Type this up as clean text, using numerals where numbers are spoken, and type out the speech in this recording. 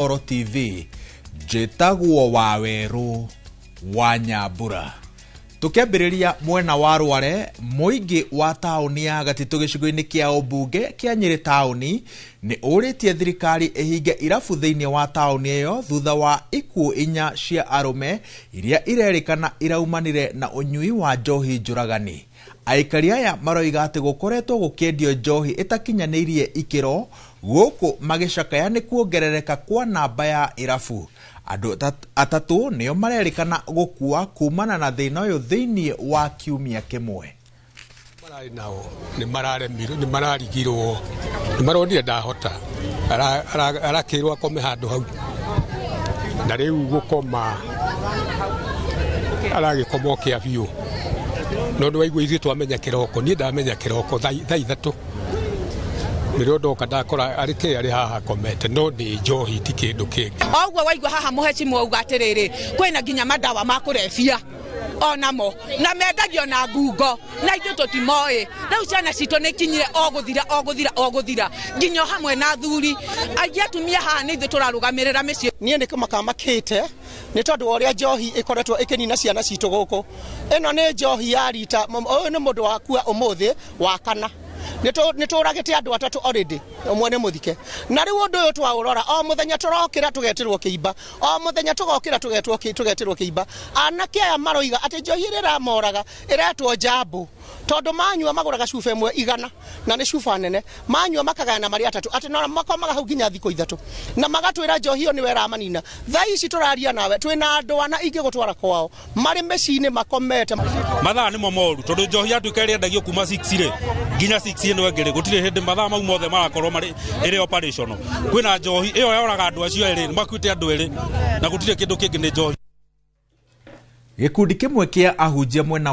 Oro TV Njĩtagwo Waweru wa Nyambura. Tukĩambĩrĩria mwena wa Rware, mũingĩ wa taũni ya Gatitũ gĩcigo-inĩ kĩa ũmbunge kĩa Nyĩrĩ taũni nĩ ũrĩtie thirikari ĩhinge irabu thĩinĩ wa taũni ĩyo thutha wa ikuũ 4 cia arũme iria irerĩkana iraumanire na ũnyui wa njohi njũragani. Aikari aya maroiga atĩ gũkoretwo gũkĩendio njohi ĩtakinyanĩirie ikĩro gũkũ magĩcakaya nĩ kuongerereka kwa namba ya irabu. Andũ atatũ nĩo marerĩkana gũkua kumana na thĩna ũyũ thĩinĩ wa kiumia kĩmwe. Mararĩ nao nĩ mararemirwo, nĩ mararigirwo, nĩ maronire ndahota, arakĩrwo akome handũ hau, na rĩu gũkoma aragĩkoma kĩa biũ. No nĩ waigua ithuĩ twamenya kĩroko, niĩ ndamenya kĩroko thaa 3 nĩrĩo ndoka ndakora arĩ haha komete, no nĩ njohi ti kĩndũ kĩngĩ. Oguo waigua haha mũhecimu auga atĩrĩrĩ, kwĩna nginya madawa ma kũrebia onamo na mendagio na ngungo na ithuĩ tũtimoĩ. Rĩu ciana citũ nĩ ikinyire o gũthira nginya hamwe na athuri aingĩ atumia haha nĩ ithuĩ tũrarũgamĩrĩra mĩciĩ. Niĩ nĩ kũmakamakĩte nĩ tondũ wa ũrĩa njohi ĩkoretwo ĩkĩnina ciana citũ gũkũ. Ĩno nĩ njohi ya rita, ũyũ nĩ mũndũ wakua ũmũthĩ wa kana. Nĩ tũragĩte andũ atatũ already, ũmwe nĩ mũthike. Na rĩu ũndũ ũyũ twaũrora, o mũthenya tũrokĩra tũgeterwo kĩimba, o mũthenya tũgokĩra tũgeterwo kĩimba. Anake aya maroiga atĩ njohi ĩrĩa ĩramoraga ĩretwo njambũ, tondũ manyua magũraga cuba ĩmwe 100 na nĩ cuba nene, manyua makagayana marĩ atatũ, atĩ no makomaga hau nginya thikũ 3 na magatwĩra njohi ĩyo nĩwe ĩramanina. Thaa ici tũraria nawe twĩna andũ ana ingĩgũtwara kwao marĩ mĩciĩ-inĩ makomete. Mathaa nĩmo moru tondũ njohi yatuĩka ĩrĩendagio kuma 6 nginya 6 ĩno ĩngĩ gũtirĩ hĩndĩ mathaa mau mothe marakorwo ĩrĩ operational. Kwĩna njohi ĩyo yoraga andũ acio erĩ, makuĩte andũ erĩ na gũtirĩ kĩndũ kĩngĩ nĩ njohi. Gĩkundi kĩmwe kĩa ahunjia mwena